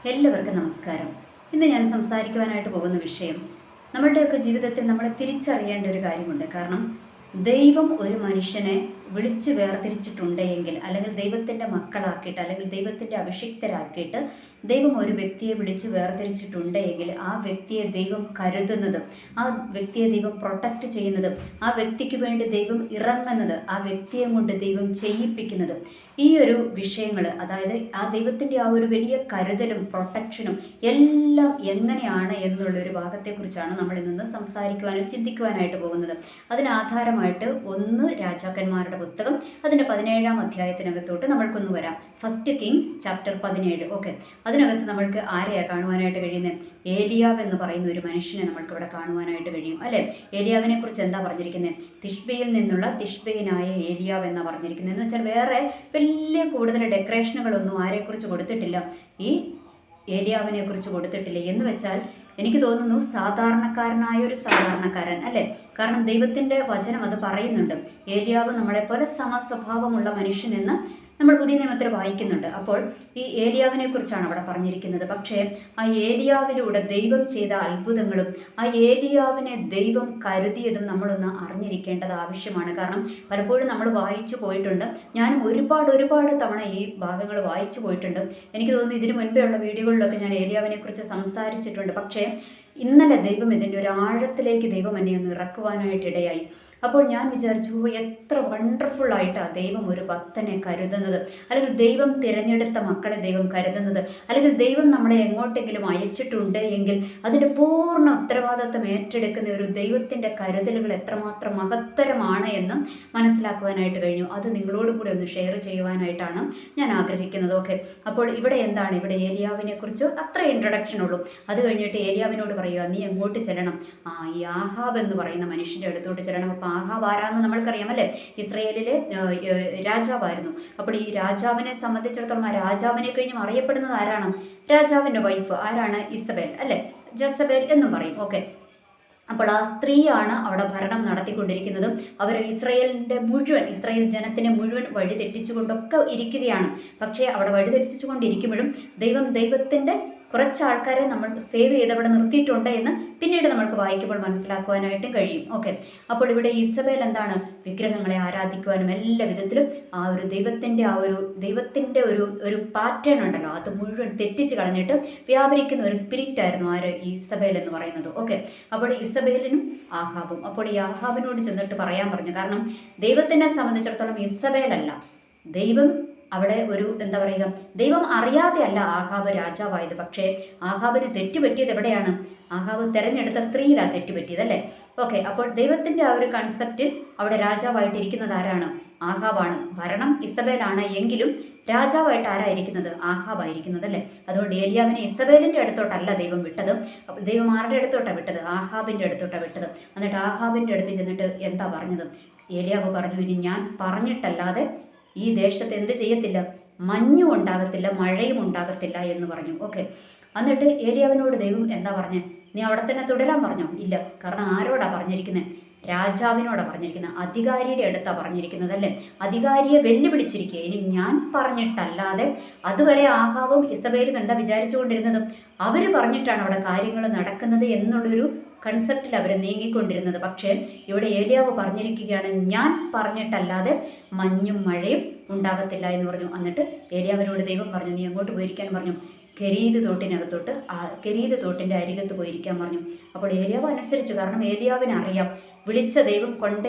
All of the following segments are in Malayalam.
എല്ലാവർക്കും നമസ്കാരം. ഇന്ന് ഞാൻ സംസാരിക്കുവാനായിട്ട് പോകുന്ന വിഷയം നമ്മളുടെയൊക്കെ ജീവിതത്തിൽ നമ്മൾ തിരിച്ചറിയേണ്ട ഒരു കാര്യമുണ്ട്. കാരണം ദൈവം ഒരു മനുഷ്യനെ വിളിച്ച് വേർതിരിച്ചിട്ടുണ്ട് എങ്കിൽ, അല്ലെങ്കിൽ ദൈവത്തിൻ്റെ മക്കളാക്കിയിട്ട്, അല്ലെങ്കിൽ ദൈവത്തിൻ്റെ അഭിഷിക്തരാക്കിയിട്ട് ദൈവം ഒരു വ്യക്തിയെ വിളിച്ച് വേർതിരിച്ചിട്ടുണ്ട് എങ്കിൽ ആ വ്യക്തിയെ ദൈവം കരുതുന്നത്, ആ വ്യക്തിയെ ദൈവം പ്രൊട്ടക്റ്റ് ചെയ്യുന്നത്, ആ വ്യക്തിക്ക് വേണ്ടി ദൈവം ഇറങ്ങുന്നത്, ആ വ്യക്തിയെ കൊണ്ട് ദൈവം ചെയ്യിപ്പിക്കുന്നത്, ഈ ഒരു വിഷയങ്ങൾ, അതായത് ആ ദൈവത്തിൻ്റെ ആ ഒരു വലിയ കരുതലും പ്രൊട്ടക്ഷനും എല്ലാം എങ്ങനെയാണ് എന്നുള്ളൊരു ഭാഗത്തെക്കുറിച്ചാണ് നമ്മൾ ഇന്ന് സംസാരിക്കുവാനും ചിന്തിക്കുവാനായിട്ട് പോകുന്നത്. അതിനാധാരമായിട്ട് 1 രാജാക്കന്മാരുടെ പുസ്തകം അതിൻ്റെ 17-ാം അധ്യായത്തിനകത്തോട്ട് നമ്മൾക്കൊന്ന് വരാം. First Kings chapter 17. ഓക്കെ, അതിനകത്ത് നമ്മൾക്ക് ആരെയാണ് കാണുവാനായിട്ട് കഴിയുന്നത്? ഏലിയാവ് എന്ന് പറയുന്ന ഒരു മനുഷ്യനെ നമ്മൾക്ക് ഇവിടെ കാണുവാനായിട്ട് കഴിയും, അല്ലേ? ഏലിയാവിനെ കുറിച്ച് എന്താ പറഞ്ഞിരിക്കുന്നത്? തിഷ്ബയിൽ നിന്നുള്ള തിഷ്ബയനായ ഏലിയാവ് എന്നാണ് പറഞ്ഞിരിക്കുന്നത്. എന്ന് വെച്ചാൽ വേറെ വലിയ കൂടുതൽ ഡെക്കറേഷനുകളൊന്നും ആരെക്കുറിച്ച് കൊടുത്തിട്ടില്ല, ഈ ഏലിയാവിനെ കുറിച്ച് കൊടുത്തിട്ടില്ല. എന്ന് വെച്ചാൽ എനിക്ക് തോന്നുന്നു സാധാരണക്കാരനായ ഒരു സാധാരണക്കാരൻ, അല്ലേ? കാരണം ദൈവത്തിൻ്റെ വചനം അത് പറയുന്നുണ്ട്, ഏലിയാവ് നമ്മളെപ്പോലെ സമസ്വഭാവമുള്ള മനുഷ്യനെന്ന് നമ്മൾ പുതിയ നിയമത്തിൽ വായിക്കുന്നുണ്ട്. അപ്പോൾ ഈ ഏലിയാവിനെ കുറിച്ചാണ് അവിടെ പറഞ്ഞിരിക്കുന്നത്. പക്ഷേ ആ ഏലിയാവിലൂടെ ദൈവം ചെയ്ത അത്ഭുതങ്ങളും ആ ഏലിയാവിനെ ദൈവം കരുതിയതും നമ്മളൊന്ന് അറിഞ്ഞിരിക്കേണ്ടത് ആവശ്യമാണ്. കാരണം പലപ്പോഴും നമ്മൾ വായിച്ചു പോയിട്ടുണ്ട്, ഞാനും ഒരുപാട് തവണ ഈ ഭാഗങ്ങൾ വായിച്ചു പോയിട്ടുണ്ട്. എനിക്ക് തോന്നുന്നു ഇതിനു മുൻപേ ഉള്ള വീഡിയോകളിലൊക്കെ ഞാൻ ഏലിയാവിനെ കുറിച്ച് സംസാരിച്ചിട്ടുണ്ട്. പക്ഷേ ഇന്നലെ ദൈവം ഇതിൻ്റെ ഒരു ആഴത്തിലേക്ക് ദൈവം എന്നെ ഒന്ന് ഇറക്കുവാനായിട്ടിടയായി. അപ്പോൾ ഞാൻ വിചാരിച്ചു, എത്ര വണ്ടർഫുള്ളായിട്ടാണ് ദൈവം ഒരു ഭക്തനെ കരുതുന്നത്, അല്ലെങ്കിൽ ദൈവം തിരഞ്ഞെടുത്ത മക്കളെ ദൈവം കരുതുന്നത്, അല്ലെങ്കിൽ ദൈവം നമ്മളെ എങ്ങോട്ടെങ്കിലും അയച്ചിട്ടുണ്ട് എങ്കിൽ അതിൻ്റെ പൂർണ്ണ ഉത്തരവാദിത്വം ഏറ്റെടുക്കുന്ന ഒരു ദൈവത്തിൻ്റെ കരുതലുകൾ എത്രമാത്രം മഹത്തരമാണ് എന്ന് മനസ്സിലാക്കുവാനായിട്ട് കഴിഞ്ഞു. അത് നിങ്ങളോട് കൂടെ ഒന്ന് ഷെയർ ചെയ്യുവാനായിട്ടാണ് ഞാൻ ആഗ്രഹിക്കുന്നത്. ഓക്കെ, അപ്പോൾ ഇവിടെ എന്താണ്? ഇവിടെ ഏലിയാവിനെ കുറിച്ച് അത്ര ഇൻട്രൊഡക്ഷൻ ഉള്ളൂ. അത് കഴിഞ്ഞിട്ട് ഏലിയാവിനോട് പറയുക, നീ എങ്ങോട്ട് ചെല്ലണം? ഈ ആഹാബ് എന്ന് പറയുന്ന മനുഷ്യൻ്റെ അടുത്തോട്ട് ചെല്ലണം. അപ്പോൾ ആഹാബ് ആരാന്ന് നമ്മൾക്കറിയാം, അല്ലേ? ഇസ്രയേലിലെ രാജാവായിരുന്നു. അപ്പോൾ ഈ രാജാവിനെ സംബന്ധിച്ചിടത്തോളം ആ രാജാവിനെ കഴിഞ്ഞും അറിയപ്പെടുന്നത് ആരാണ്? രാജാവിൻ്റെ വൈഫ് ആരാണ്? ഇസബേൽ, അല്ലേ? ജസബേൽ എന്നും പറയും. ഓക്കെ, അപ്പോൾ ആ സ്ത്രീയാണ് അവിടെ ഭരണം നടത്തിക്കൊണ്ടിരിക്കുന്നതും. അവർ ഇസ്രയേൽ ജനത്തിനെ മുഴുവൻ വഴിതെറ്റിച്ചുകൊണ്ടൊക്കെ ഇരിക്കുകയാണ്. പക്ഷേ അവിടെ വഴിതെറ്റിച്ചുകൊണ്ടിരിക്കുമ്പോഴും ദൈവത്തിൻ്റെ കുറച്ച് ആൾക്കാരെ നമ്മൾ സേവ് ചെയ്ത് അവിടെ നിർത്തിയിട്ടുണ്ട് എന്ന് പിന്നീട് നമ്മൾക്ക് വായിക്കുമ്പോൾ മനസ്സിലാക്കുവാനായിട്ടും കഴിയും. ഓക്കെ, അപ്പോൾ ഇവിടെ ഇസബേൽ എന്താണ്? വിഗ്രഹങ്ങളെ ആരാധിക്കുവാനും എല്ലാ വിധത്തിലും ആ ഒരു ദൈവത്തിൻ്റെ ഒരു പാറ്റേൺ ഉണ്ടല്ലോ, അത് മുഴുവൻ തെറ്റിച്ച് കളഞ്ഞിട്ട് വ്യാപരിക്കുന്ന ഒരു സ്പിരിറ്റ് ആയിരുന്നു ആര്? ഇസബേൽ എന്ന് പറയുന്നത്. ഓക്കെ, അപ്പോൾ ഇസബേലിനും ആഹാബും, അപ്പോൾ ഈ ആഹാബിനോട് ചെന്നിട്ട് പറയാൻ പറഞ്ഞു. കാരണം ദൈവത്തിനെ സംബന്ധിച്ചിടത്തോളം ഇസബേലല്ല, ദൈവം അവിടെ എന്താ പറയുക, ദൈവം അറിയാതെ അല്ല ആഹാബ് രാജാവായത്. പക്ഷേ ആഹാബിന് തെറ്റുപറ്റിയത് എവിടെയാണ്? ആഹാബ് തെരഞ്ഞെടുത്ത സ്ത്രീയിലാണ് തെറ്റുപറ്റിയത്, അല്ലേ? ഓക്കെ, അപ്പോൾ ദൈവത്തിൻ്റെ ആ ഒരു കൺസെപ്റ്റിൽ അവിടെ രാജാവായിട്ടിരിക്കുന്നത് ആരാണ്? ആഹാബാണ്. ഭരണം ഇസബേലാണ് എങ്കിലും രാജാവായിട്ട് ആരായിരിക്കുന്നത്? ആഹാബായിരിക്കുന്നത്, അല്ലേ? അതുകൊണ്ട് ഏലിയാവിനെ ഇസബേലിൻ്റെ അടുത്തോട്ടല്ല ദൈവം വിട്ടത്. അപ്പോൾ ദൈവം ആരുടെ അടുത്തോട്ടാണ് വിട്ടത്? ആഹാബിൻ്റെ അടുത്തോട്ടാണ് വിട്ടത്. എന്നിട്ട് ആഹാബിൻ്റെ അടുത്ത് ചെന്നിട്ട് എന്താ പറഞ്ഞത്? ഏലിയാവ് പറഞ്ഞു, ഇനി ഞാൻ പറഞ്ഞിട്ടല്ലാതെ ഈ ദേശത്ത് എന്ത് ചെയ്യത്തില്ല? മഞ്ഞും ഉണ്ടാകത്തില്ല, മഴയും ഉണ്ടാകത്തില്ല എന്ന് പറഞ്ഞു. ഓക്കെ, എന്നിട്ട് ഏലിയാവിനോട് ദൈവം എന്താ പറഞ്ഞത്? നീ അവിടെ തന്നെ തുടരാൻ പറഞ്ഞോ? ഇല്ല. കാരണം ആരോടാ പറഞ്ഞിരിക്കുന്നത്? രാജാവിനോടാണ് പറഞ്ഞിരിക്കുന്നത്, അധികാരിയുടെ അടുത്താണ് പറഞ്ഞിരിക്കുന്നത്, അല്ലേ? അധികാരിയെ വെല്ലുവിളിച്ചിരിക്കുക. ഇനി ഞാൻ പറഞ്ഞിട്ടല്ലാതെ, അതുവരെ ആഹാബും ഇസബേലും എന്താ വിചാരിച്ചുകൊണ്ടിരുന്നത്? അവർ പറഞ്ഞിട്ടാണ് അവിടെ കാര്യങ്ങൾ നടക്കുന്നത് എന്നുള്ളൊരു കൺസെപ്റ്റിൽ അവർ നീങ്ങിക്കൊണ്ടിരുന്നത്. പക്ഷേ ഇവിടെ ഏലിയാവ് പറഞ്ഞിരിക്കുകയാണ്, ഞാൻ പറഞ്ഞിട്ടല്ലാതെ മഞ്ഞും മഴയും ഉണ്ടാകത്തില്ല എന്ന് പറഞ്ഞു. എന്നിട്ട് ഏലിയാവിനോട് ദൈവം പറഞ്ഞു, നീ എങ്ങോട്ട് പോയിരിക്കാൻ പറഞ്ഞു? കെരീത് തോട്ടിൻ്റെ അരികത്ത് പോയിരിക്കാൻ പറഞ്ഞു. അപ്പോൾ ഏലിയാവ് അനുസരിച്ചു. കാരണം ഏലിയാവിന് അറിയാം, വിളിച്ച ദൈവം കൊണ്ട്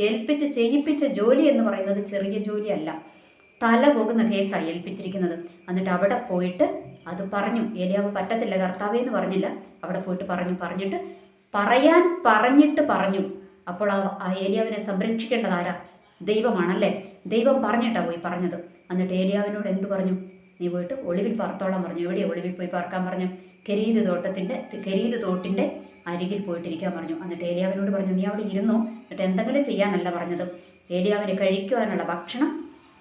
ഏൽപ്പിച്ച് ചെയ്യിപ്പിച്ച ജോലി എന്ന് പറയുന്നത് ചെറിയ ജോലിയല്ല, തല പോകുന്ന കേസാണ് ഏൽപ്പിച്ചിരിക്കുന്നത്. എന്നിട്ട് അവിടെ പോയിട്ട് അത് പറഞ്ഞു. ഏലിയാവ് പറ്റത്തില്ല കർത്താവേ എന്ന് പറഞ്ഞില്ല, അവിടെ പോയിട്ട് പറഞ്ഞിട്ട് പറഞ്ഞു. അപ്പോൾ ആ ഏലിയാവിനെ സംരക്ഷിക്കേണ്ടത് ആരാ? ദൈവമാണല്ലേ? ദൈവം പറഞ്ഞിട്ടാണ് പോയി പറഞ്ഞത്. എന്നിട്ട് ഏലിയാവിനോട് എന്തു പറഞ്ഞു? നീ പോയിട്ട് ഒളിവിൽ പാർത്തോളം പറഞ്ഞു. എവിടെയാണ് ഒളിവിൽ പോയി പാർക്കാൻ പറഞ്ഞു? കെരീത് തോട്ടിൻ്റെ അരികിൽ പോയിട്ടിരിക്കാൻ പറഞ്ഞു. എന്നിട്ട് ഏലിയാവിനോട് പറഞ്ഞു, നീ അവിടെ ഇരുന്നോ, എന്നിട്ട് എന്തെങ്കിലും ചെയ്യാനല്ല പറഞ്ഞത്. ഏലിയാവിന് കഴിക്കുവാനുള്ള ഭക്ഷണം,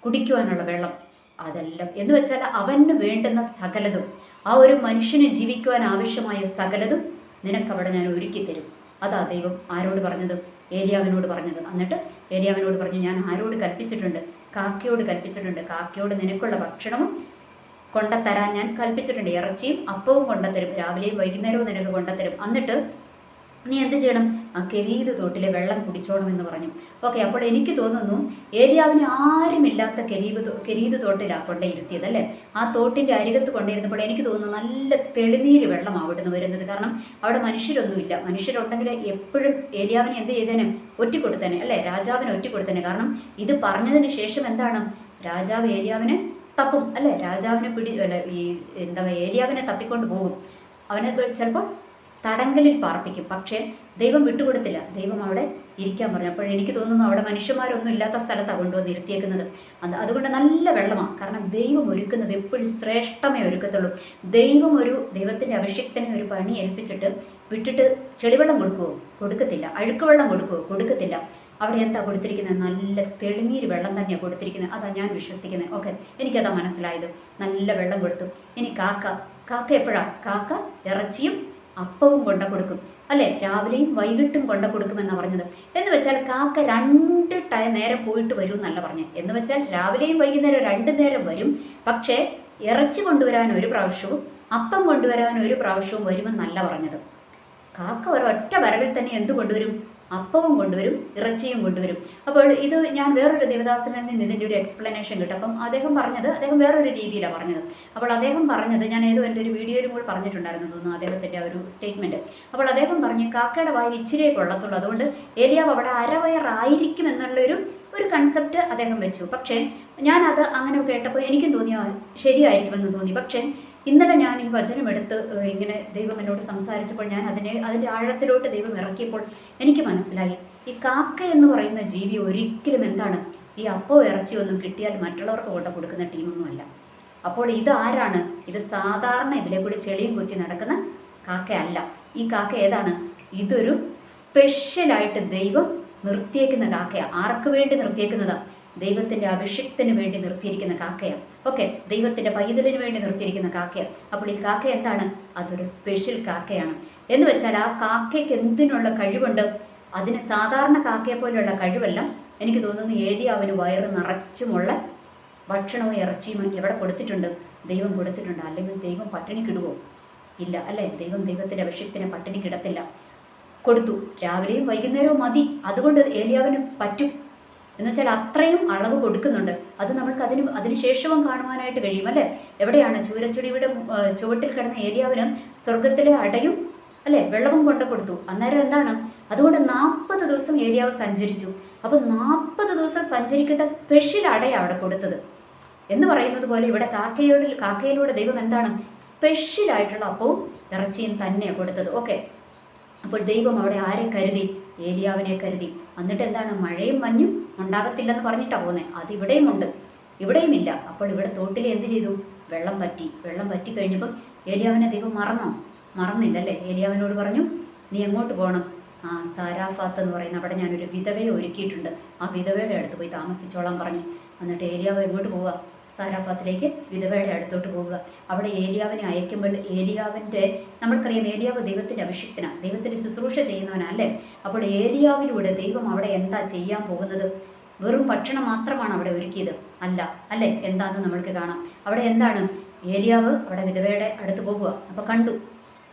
കുടിക്കുവാനുള്ള വെള്ളം, അതെല്ലാം എന്ന് വെച്ചാൽ അവന് വേണ്ടുന്ന സകലതും, ആ ഒരു മനുഷ്യന് ജീവിക്കുവാൻ ആവശ്യമായ സകലതും നിനക്കവിടെ ഞാൻ ഒരുക്കി തരും. അതാ ദൈവം ആരോട് പറഞ്ഞത്? ഏലിയാവിനോട് പറഞ്ഞത്. എന്നിട്ട് ഏലിയാവിനോട് പറഞ്ഞു, ഞാൻ ആരോട് കൽപ്പിച്ചിട്ടുണ്ട്? കാക്കയോട് കൽപ്പിച്ചിട്ടുണ്ട്. കാക്കയോട് നിനക്കുള്ള ഭക്ഷണവും കൊണ്ടത്തരാൻ ഞാൻ കൽപ്പിച്ചിട്ടുണ്ട്. ഇറച്ചിയും അപ്പവും കൊണ്ടത്തരും, രാവിലെയും വൈകുന്നേരവും നിനക്ക് കൊണ്ടത്തരും. എന്നിട്ട് നീ എന്ത് ചെയ്യണം? ആ കെരീത് തോട്ടിലെ വെള്ളം കുടിച്ചോണമെന്ന് പറഞ്ഞു. ഓക്കെ, അപ്പോൾ എനിക്ക് തോന്നുന്നു ഏലിയാവിന് ആരുമില്ലാത്ത കെരീത് തോട്ടിലാണ് കൊണ്ടേയിരുത്തിയത് അല്ലേ. ആ തോട്ടിൻ്റെ അരികത്ത് കൊണ്ടിരുന്നപ്പോൾ എനിക്ക് തോന്നുന്നു നല്ല തെളിനീര് വെള്ളം അവിടുന്ന് വരുന്നത്. കാരണം അവിടെ മനുഷ്യരൊന്നുമില്ല. മനുഷ്യരുണ്ടെങ്കിൽ എപ്പോഴും ഏലിയാവിനെ എന്ത് ചെയ്തേനെ? ഒറ്റിക്കൊടുത്തേനെ അല്ലേ, രാജാവിനെ ഒറ്റിക്കൊടുത്തേനെ. കാരണം ഇത് പറഞ്ഞതിന് ശേഷം എന്താണ്, രാജാവ് ഏലിയാവിനെ തപ്പും അല്ലേ, രാജാവിനെ ഏലിയാവിനെ തപ്പിക്കൊണ്ട് പോകും. അവനെ ചിലപ്പോൾ തടങ്കലിൽ പാർപ്പിക്കും. പക്ഷേ ദൈവം വിട്ടുകൊടുത്തില്ല, ദൈവം അവിടെ ഇരിക്കാൻ പറഞ്ഞു. അപ്പോൾ എനിക്ക് തോന്നുന്നു അവിടെ മനുഷ്യന്മാരൊന്നും ഇല്ലാത്ത സ്ഥലത്താണ് കൊണ്ടുവന്ന് ഇരുത്തിയേക്കുന്നത്. അതുകൊണ്ട് നല്ല വെള്ളമാണ്. കാരണം ദൈവം ഒരുക്കുന്നത് എപ്പോഴും ശ്രേഷ്ഠമേ ഒരുക്കത്തുള്ളൂ. ദൈവത്തിൻ്റെ അഭിഷിക്തനെ ഒരു പണി ഏൽപ്പിച്ചിട്ട് വിട്ടിട്ട് ചെളിവെള്ളം കൊടുക്കുമോ? കൊടുക്കത്തില്ല. അഴുക്ക് വെള്ളം കൊടുക്കുമോ? കൊടുക്കത്തില്ല. അവിടെ എന്താ കൊടുത്തിരിക്കുന്നത്? നല്ല തെളിനീര് വെള്ളം തന്നെയാണ് കൊടുത്തിരിക്കുന്നത്. അതാ ഞാൻ വിശ്വസിക്കുന്നത്. ഓക്കെ, എനിക്കതാ മനസ്സിലായത്. നല്ല വെള്ളം കൊടുത്തു. ഇനി കാക്ക എപ്പോഴാണ്? കാക്ക ഇറച്ചിയും അപ്പവും കൊണ്ട കൊടുക്കും അല്ലേ, രാവിലെയും വൈകിട്ടും കൊണ്ട കൊടുക്കുമെന്നാണ് പറഞ്ഞത്. എന്ന് വെച്ചാൽ കാക്ക 2 നേരം പോയിട്ട് വരും എന്നല്ല പറഞ്ഞത്. എന്ന് വെച്ചാൽ രാവിലെയും വൈകുന്നേരം 2 നേരം വരും. പക്ഷേ ഇറച്ചി കൊണ്ടുവരാൻ 1 പ്രാവശ്യവും അപ്പം കൊണ്ടുവരാൻ 1 പ്രാവശ്യവും വരുമെന്നല്ല പറഞ്ഞത്. കാക്ക ഒരൊറ്റ വരവിൽ തന്നെ എന്ത് കൊണ്ടുവരും? അപ്പവും കൊണ്ടുവരും, ഇറച്ചിയും കൊണ്ടുവരും. അപ്പോൾ ഇത് ഞാൻ വേറൊരു ദേവദാസനിൽ നിന്ന് ഇതിൻ്റെ ഒരു എക്സ്പ്ലനേഷൻ കിട്ടും. അപ്പം അദ്ദേഹം വേറൊരു രീതിയിലാണ് പറഞ്ഞത്. അപ്പോൾ അദ്ദേഹം പറഞ്ഞത്, ഞാൻ എൻ്റെ ഒരു വീഡിയോയിലും കൂടി പറഞ്ഞിട്ടുണ്ടായിരുന്നു തോന്നുന്നു അദ്ദേഹത്തിൻ്റെ ഒരു സ്റ്റേറ്റ്മെൻറ്റ്. അപ്പോൾ അദ്ദേഹം പറഞ്ഞു കാക്കയുടെ വായിൽ ഇച്ചിരിയേ കൊള്ളത്തുള്ളൂ, അതുകൊണ്ട് ഏലിയാവ് അവിടെ അരവയറായിരിക്കും എന്നുള്ളൊരു കൺസെപ്റ്റ് അദ്ദേഹം വെച്ചു. പക്ഷേ ഞാനത് അങ്ങനെ കേട്ടപ്പോൾ എനിക്കും തോന്നിയാൽ ശരിയായിരിക്കുമെന്ന് തോന്നി. പക്ഷേ ഇന്നലെ ഞാൻ ഈ വചനം എടുത്ത് ഇങ്ങനെ ദൈവം എന്നോട് സംസാരിച്ചപ്പോൾ ഞാൻ അതിൻ്റെ ആഴത്തിലോട്ട് ദൈവം ഇറക്കിയപ്പോൾ എനിക്ക് മനസ്സിലായി, ഈ കാക്ക എന്ന് പറയുന്ന ജീവി ഒരിക്കലും എന്താണ്, ഈ അപ്പവും ഇറച്ചിയോ ഒന്നും കിട്ടിയാൽ മറ്റുള്ളവർക്ക് കൊണ്ട് കൊടുക്കുന്ന ടീമൊന്നുമല്ല. അപ്പോൾ ഇത് ആരാണ്? ഇത് സാധാരണ ഇതിലെ കൂടി ചെളിയും കുത്തി നടക്കുന്ന കാക്കയല്ല. ഈ കാക്ക ഏതാണ്? ഇതൊരു സ്പെഷ്യലായിട്ട് ദൈവം നിർത്തിയേക്കുന്ന കാക്കയാണ്. ആർക്ക് വേണ്ടി നിർത്തിയേക്കുന്നതാണ്? ദൈവത്തിൻ്റെ അഭിഷിക്തന് വേണ്ടി നിർത്തിയിരിക്കുന്ന കാക്കയാണ്. ഓക്കെ, ദൈവത്തിൻ്റെ പൈതലിന് വേണ്ടി നിർത്തിയിരിക്കുന്ന കാക്കയാണ്. അപ്പോൾ ഈ കാക്ക എന്താണ്? അതൊരു സ്പെഷ്യൽ കാക്കയാണ്. എന്ന് വെച്ചാൽ ആ കാക്കയ്ക്ക് എന്തിനുള്ള കഴിവുണ്ട്? അതിന് സാധാരണ കാക്കയെ പോലെയുള്ള കഴിവല്ല. എനിക്ക് തോന്നുന്നു ഏലിയാവിന് വയറ് നിറച്ചുമുള്ള ഭക്ഷണവും ഇറച്ചിയും എവിടെ കൊടുത്തിട്ടുണ്ട്? ദൈവം കൊടുത്തിട്ടുണ്ട്. അല്ലെങ്കിൽ ദൈവം പട്ടിണിക്കിടുവോ? ഇല്ല അല്ലേ. ദൈവത്തിൻ്റെ അഭിഷിക്തനെ പട്ടിണിക്കിടത്തില്ല. കൊടുത്തു. രാവിലെയും വൈകുന്നേരവും മതി. അതുകൊണ്ട് ഏലിയാവിന് പറ്റും. എന്നുവെച്ചാൽ അത്രയും അളവ് കൊടുക്കുന്നുണ്ട്. അത് നമ്മൾക്ക് അതിനുശേഷവും കാണുവാനായിട്ട് കഴിയും അല്ലേ. എവിടെയാണ്? ചൂരച്ചെടിയുടെ ചുവട്ടിൽ കിടന്ന ഏലിയാവിന് സ്വർഗത്തിലെ അടയും അല്ലേ വെള്ളവും കൊണ്ട് കൊടുത്തു. അന്നേരം എന്താണ്? അതുകൊണ്ട് 40 ദിവസം ഏലിയാവ് സഞ്ചരിച്ചു. അപ്പോൾ 40 ദിവസം സഞ്ചരിക്കേണ്ട സ്പെഷ്യൽ അടയാണ് അവിടെ കൊടുത്തത് എന്ന് പറയുന്നത് പോലെ ഇവിടെ കാക്കയിലൂടെ ദൈവം എന്താണ്? സ്പെഷ്യലായിട്ടുള്ള അപ്പവും ഇറച്ചിയും തന്നെയാണ് കൊടുത്തത്. ഓക്കെ, അപ്പോൾ ദൈവം അവിടെ ആരെ കരുതി? ഏലിയാവിനെ കരുതി. എന്നിട്ട് എന്താണ്? മഴയും മഞ്ഞും ഉണ്ടാകത്തില്ലെന്ന് പറഞ്ഞിട്ടാണ് പോകുന്നത്. അതിവിടെയും ഉണ്ട്, ഇവിടെയും ഇല്ല. അപ്പോൾ ഇവിടെ തോട്ടിൽ എന്ത് ചെയ്തു? വെള്ളം പറ്റി കഴിഞ്ഞപ്പം ഏലിയാവിനെ ദൈവം മറന്നില്ലല്ലേ. ഏലിയാവിനോട് പറഞ്ഞു, നീ എങ്ങോട്ട് പോകണം? സാരാഫാത്ത് എന്ന് പറയുന്ന അവിടെ ഞാനൊരു വിധവയെ ഒരുക്കിയിട്ടുണ്ട്, ആ വിധവയുടെ അടുത്ത് പോയി താമസിച്ചോളാൻ പറഞ്ഞു. എന്നിട്ട് ഏലിയാവ് എങ്ങോട്ട് പോവുക? സാരാഫാത്തിലേക്ക്, വിധവയുടെ അടുത്തോട്ട് പോവുക. അവിടെ ഏലിയാവിനെ അയക്കുമ്പോൾ നമ്മൾക്കറിയാം ഏലിയാവ് ദൈവത്തിൻ്റെ അഭിഷിക്തനാണ്, ദൈവത്തിൻ്റെ ശുശ്രൂഷ ചെയ്യുന്നവനല്ലേ. അപ്പോൾ ഏലിയാവിലൂടെ ദൈവം അവിടെ എന്താ ചെയ്യാൻ പോകുന്നത്? വെറും ഭക്ഷണം മാത്രമാണ് അവിടെ ഒരുക്കിയത് അല്ല അല്ലേ. എന്താണെന്ന് നമ്മൾക്ക് കാണാം. അവിടെ എന്താണ്? ഏലിയാവ് അവിടെ വിധവയുടെ അടുത്ത് പോകുക. അപ്പോൾ കണ്ടു,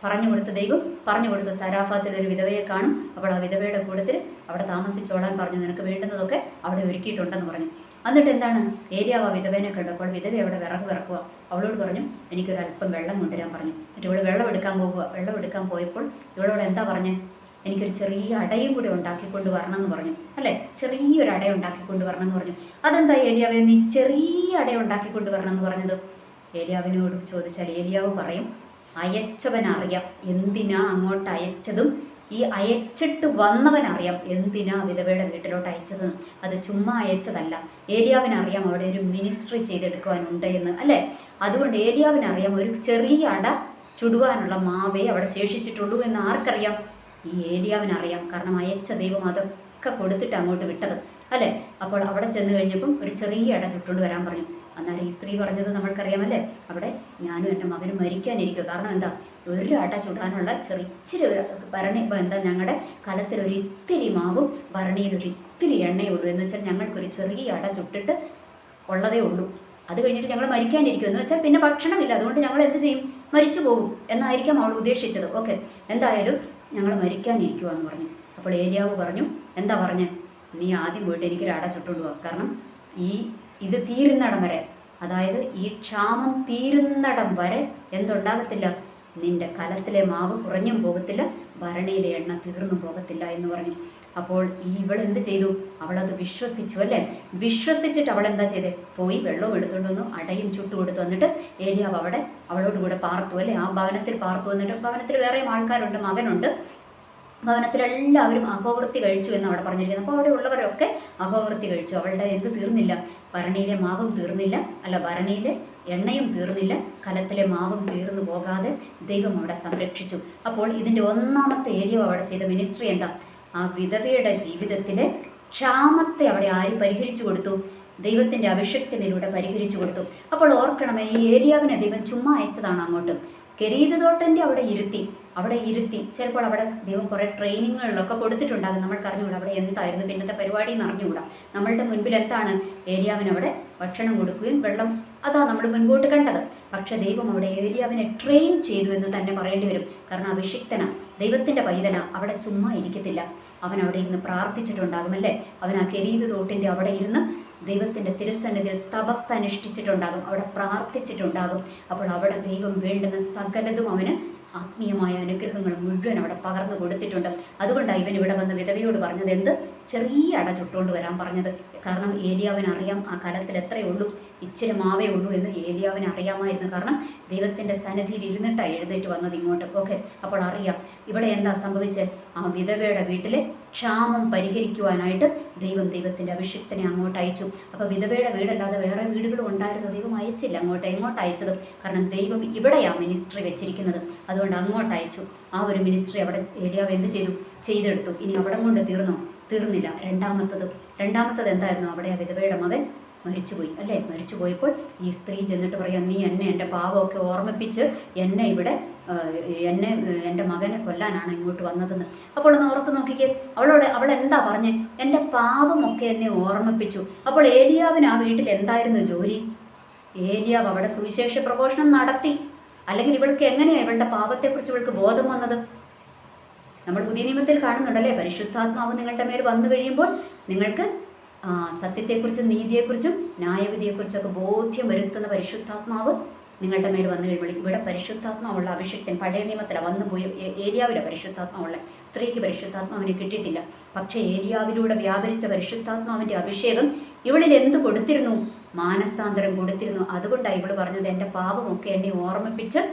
ദൈവം പറഞ്ഞു കൊടുത്തു, സാരാഫാത്തിൽ ഒരു വിധവയെ കാണും, അപ്പോൾ ആ വിധവയുടെ കൂട്ടത്തിൽ അവിടെ താമസിച്ചോളാൻ പറഞ്ഞു, നിനക്ക് വേണ്ടുന്നതൊക്കെ അവിടെ ഒരുക്കിയിട്ടുണ്ടെന്ന് പറഞ്ഞു. എന്നിട്ട് എന്താണ്? ഏലിയാവ് ആ വിധവേനെ കണ്ടപ്പോൾ വിധവ അവിടെ വിറക്കുക. അവളോട് പറഞ്ഞു, എനിക്കൊരല്പം വെള്ളം കൊണ്ടുവരാൻ പറഞ്ഞു. എന്നിട്ട് ഇവൾ വെള്ളം എടുക്കാൻ പോയപ്പോൾ ഇവളോട് എന്താ പറഞ്ഞേ? എനിക്കൊരു ചെറിയ അടയും കൂടി ഉണ്ടാക്കിക്കൊണ്ട് വരണം എന്ന് പറഞ്ഞു അല്ലേ. ചെറിയൊരു അട ഉണ്ടാക്കിക്കൊണ്ട് വരണം എന്ന് പറഞ്ഞു. അതെന്താ ഏലിയാവെ നീ ചെറിയ അട ഉണ്ടാക്കിക്കൊണ്ട് വരണം എന്ന് പറഞ്ഞത്? ഏലിയാവിനോട് ചോദിച്ചാൽ ഏലിയാവ് പറയും, അയച്ചവനറിയാം എന്തിനാ അങ്ങോട്ട് അയച്ചതും ഈ അയച്ചിട്ട് വന്നവനറിയാം എന്തിനാ വിധവയുടെ വീട്ടിലോട്ട് അയച്ചതെന്ന്. അത് ചുമ്മാ അയച്ചതല്ല. ഏലിയാവിനറിയാം അവിടെ ഒരു മിനിസ്ട്രി ചെയ്തെടുക്കുവാനുണ്ട് എന്ന് അല്ലേ. അതുകൊണ്ട് ഏലിയാവിനറിയാം ഒരു ചെറിയ അട ചുടുവാനുള്ള മാവേ അവിടെ ശേഷിച്ചിട്ടുള്ളൂ എന്ന് ആർക്കറിയാം? ഈ ഏലിയാവിനറിയാം. കാരണം അയച്ച ദൈവം അതൊക്കെ കൊടുത്തിട്ട് അങ്ങോട്ട് വിട്ടത് അല്ലേ. അപ്പോൾ അവിടെ ചെന്ന് കഴിഞ്ഞപ്പം ഒരു ചെറിയ അട ചുട്ടുകൊണ്ട് വരാൻ പറഞ്ഞു. അന്നേരം ഈ സ്ത്രീ പറഞ്ഞത് നമ്മൾക്കറിയാമല്ലേ, അവിടെ ഞാനും എൻ്റെ മകനും മരിക്കാനിരിക്കുക. കാരണം എന്താ? ഒരു അട ചുടാനുള്ള ഇച്ചിരി ഭരണി എന്താ, ഞങ്ങളുടെ കലത്തിലൊരു ഇത്തിരി മാവും ഭരണിയിൽ ഒരു ഇത്തിരി എണ്ണയേ ഉള്ളൂ. എന്ന് വെച്ചാൽ ഞങ്ങൾക്കൊരു ചെറിയ അട ചുട്ടിട്ട് ഉള്ളതേ ഉള്ളൂ. അത് കഴിഞ്ഞിട്ട് ഞങ്ങൾ മരിക്കാനിരിക്കും എന്ന് വെച്ചാൽ പിന്നെ ഭക്ഷണമില്ല, അതുകൊണ്ട് ഞങ്ങൾ എന്ത് ചെയ്യും, മരിച്ചു പോകും എന്നായിരിക്കാം അവൾ ഉദ്ദേശിച്ചത്. ഓക്കെ, എന്തായാലും ഞങ്ങൾ മരിക്കാനിരിക്കുക എന്ന് പറഞ്ഞു. അപ്പോൾ ഏലിയാവ് പറഞ്ഞു, എന്താ പറഞ്ഞ്, നീ ആദ്യം പോയിട്ട് എനിക്കൊരു അട ചുട്ടുകൊണ്ട് പോവാ, കാരണം ഇത് തീരുന്നിടം വരെ, അതായത് ഈ ക്ഷാമം തീരുന്നിടം വരെ എന്തുണ്ടാകത്തില്ല, നിന്റെ കലത്തിലെ മാവ് കുറഞ്ഞും പോകത്തില്ല, ഭരണിയിലെ എണ്ണ തീർന്നും പോകത്തില്ല എന്ന് പറഞ്ഞു. അപ്പോൾ ഇവൾ എന്ത് ചെയ്തു, അവളത് വിശ്വസിച്ചു അല്ലേ. വിശ്വസിച്ചിട്ട് അവൾ എന്താ ചെയ്തേ, പോയി വെള്ളവും എടുത്തുകൊണ്ട് വന്നു, അടയും ചുട്ടു കൊടുത്തു. വന്നിട്ട് ഏലിയാവ് അവിടെ അവളോട് കൂടെ പാർത്തു അല്ലേ, ആ ഭവനത്തിൽ പാർത്തു. വന്നിട്ട് ഭവനത്തിൽ വേറെയും ആൾക്കാരുണ്ട്, മകനുണ്ട്. ഭവനത്തിലെല്ലാവരും അഹോവൃത്തി കഴിച്ചു എന്ന് അവിടെ പറഞ്ഞിരിക്കുന്നത്. അപ്പോൾ അവിടെ ഉള്ളവരൊക്കെ അഹോവൃത്തി കഴിച്ചു. അവളുടെ എന്ത് തീർന്നില്ല, ഭരണിയിലെ മാവും തീർന്നില്ല, ഭരണിയിലെ എണ്ണയും തീർന്നില്ല, കലത്തിലെ മാവും തീർന്നു പോകാതെ ദൈവം അവിടെ സംരക്ഷിച്ചു. അപ്പോൾ ഇതിൻ്റെ ഒന്നാമത്തെ ഏരിയ അവിടെ ചെയ്ത മിനിസ്ട്രി എന്താ, ആ വിധവയുടെ ജീവിതത്തിലെ ക്ഷാമത്തെ അവിടെ ആര് പരിഹരിച്ചു കൊടുത്തു, ദൈവത്തിൻ്റെ അഭിഷേകത്തിലൂടെ പരിഹരിച്ചു കൊടുത്തു. അപ്പോൾ ഓർക്കണമേ, ഈ ഏലിയാവിനെ ദൈവം ചുമ്മാ അയച്ചതാണ് അങ്ങോട്ട്. കെരീത് തോട്ടൻ്റെ അവിടെ ഇരുത്തി ചിലപ്പോൾ അവിടെ ദൈവം കുറേ ട്രെയിനിങ്ങുകളിലൊക്കെ കൊടുത്തിട്ടുണ്ടാകും, നമ്മൾക്ക് അറിഞ്ഞുകൂടാ അവിടെ എന്തായിരുന്നു പിന്നത്തെ പരിപാടി എന്ന് അറിഞ്ഞുകൂടാ. നമ്മളുടെ മുൻപിൽ എന്താണ്, ഏലിയാവിന് അവിടെ ഭക്ഷണം കൊടുക്കുകയും വെള്ളം, അതാ നമ്മൾ മുൻപോട്ട് കണ്ടത്. പക്ഷെ ദൈവം അവിടെ ഏലിയാവിനെ ട്രെയിൻ ചെയ്തു എന്ന് തന്നെ പറയേണ്ടി വരും. കാരണം അഭിഷിക്തന, ദൈവത്തിൻ്റെ പൈതല അവിടെ ചുമ്മാ ഇരിക്കത്തില്ല, അവൻ അവിടെ ഇരുന്ന് പ്രാർത്ഥിച്ചിട്ടുണ്ടാകും അല്ലേ. അവൻ ആ കെരീത് തോട്ടിൻ്റെ അവിടെ ഇരുന്ന് ദൈവത്തിൻ്റെ തിരുസന്നിധിയിൽ തപസ് അനുഷ്ഠിച്ചിട്ടുണ്ടാകും, അവിടെ പ്രാർത്ഥിച്ചിട്ടുണ്ടാകും. അപ്പോൾ അവിടെ ദൈവം വേണ്ടുന്ന സകലതും അവന് ആത്മീയമായ അനുഗ്രഹങ്ങൾ മുഴുവൻ അവിടെ പകർന്നു കൊടുത്തിട്ടുണ്ട്. അതുകൊണ്ടാണ് ഇവൻ ഇവിടെ വന്ന് വിധവയോട് പറഞ്ഞത് എന്ത്, ചെറിയ അട ചുട്ടുകൊണ്ട് വരാൻ പറഞ്ഞത്. കാരണം ഏലിയാവിന് അറിയാം ആ കാലത്തിൽ എത്രയേ ഉള്ളൂ, ഇച്ചിരി മാവേ ഉള്ളൂ എന്ന് ഏലിയാവിന് അറിയാമായിരുന്നു. കാരണം ദൈവത്തിൻ്റെ സന്നിധിയിൽ ഇരുന്നിട്ടാണ് എഴുന്നേറ്റ് വന്നത് ഇങ്ങോട്ട്. ഓക്കെ, അപ്പോൾ അറിയാം ഇവിടെ എന്താ സംഭവിച്ചത്, ആ വിധവയുടെ വീട്ടിലെ ക്ഷാമം പരിഹരിക്കുവാനായിട്ട് ദൈവത്തിൻ്റെ അഭിഷിക്തനെ അങ്ങോട്ട് അയച്ചു. അപ്പോൾ വിധവയുടെ വീടല്ലാതെ വേറെ വീടുകളും ഉണ്ടായിരുന്നു, ദൈവം അയച്ചില്ല അങ്ങോട്ട്. എങ്ങോട്ട് അയച്ചത്, കാരണം ദൈവം ഇവിടെയാണ് മിനിസ്ട്രി വെച്ചിരിക്കുന്നത്, അതുകൊണ്ട് അങ്ങോട്ട് അയച്ചു. ആ ഒരു മിനിസ്ട്രി അവിടെ ഏലിയാവ് എന്ത് ചെയ്തെടുത്തു. ഇനി അവിടെ കൊണ്ട് തീർന്നില്ല. രണ്ടാമത്തത് എന്തായിരുന്നു, അവിടെ ആ വിധവയുടെ മകൻ മരിച്ചുപോയി അല്ലേ. മരിച്ചുപോയപ്പോൾ ഈ സ്ത്രീ ചെന്നിട്ട് പറയാം, നീ എൻ്റെ പാവമൊക്കെ ഓർമ്മിപ്പിച്ച് എൻ്റെ മകനെ കൊല്ലാനാണ് ഇങ്ങോട്ട് വന്നതെന്ന്. അപ്പോൾ ഒന്ന് ഓർത്ത് നോക്കിക്കേ, അവൾ എന്താ പറഞ്ഞേ, എൻ്റെ പാവമൊക്കെ എന്നെ ഓർമ്മിപ്പിച്ചു. അപ്പോൾ ഏലിയാവിന് ആ വീട്ടിൽ എന്തായിരുന്നു ജോലി, ഏലിയാവ് അവിടെ സുവിശേഷ പ്രഘോഷണം നടത്തി. അല്ലെങ്കിൽ ഇവൾക്ക് എങ്ങനെയാണ് ഇവളുടെ പാപത്തെക്കുറിച്ച് ഇവൾക്ക് ബോധം വന്നത്? നമ്മൾ പുതിയ നിയമത്തിൽ കാണുന്നുണ്ടല്ലേ, പരിശുദ്ധാത്മാവ് നിങ്ങളുടെ മേൽ വന്നു കഴിയുമ്പോൾ നിങ്ങൾക്ക് സത്യത്തെക്കുറിച്ചും നീതിയെക്കുറിച്ചും ന്യായവിധിയെക്കുറിച്ചൊക്കെ ബോധ്യം വരുത്തുന്ന പരിശുദ്ധാത്മാവ് നിങ്ങളുടെ മേൽ വന്നു കഴിയുമ്പോൾ, ഇവിടെ പരിശുദ്ധാത്മാവുള്ള അഭിഷിക്തൻ പഴയ നിയമത്തിലാണ് വന്നു പോയി. ഏലിയാവിലെ പരിശുദ്ധാത്മാവുള്ള സ്ത്രീക്ക് പരിശുദ്ധാത്മാവിനെ കിട്ടിയിട്ടില്ല. പക്ഷേ ഏലിയാവിലൂടെ വ്യാപരിച്ച പരിശുദ്ധാത്മാവിൻ്റെ അഭിഷേകം ഇവളിൽ എന്ത് കൊടുത്തിരുന്നു, മാനസാന്തരം കൊടുത്തിരുന്നു. അതുകൊണ്ടാണ് ഇവൾ പറഞ്ഞത്, എൻ്റെ പാപമൊക്കെ എന്നെ ഓർമ്മിപ്പിച്ച്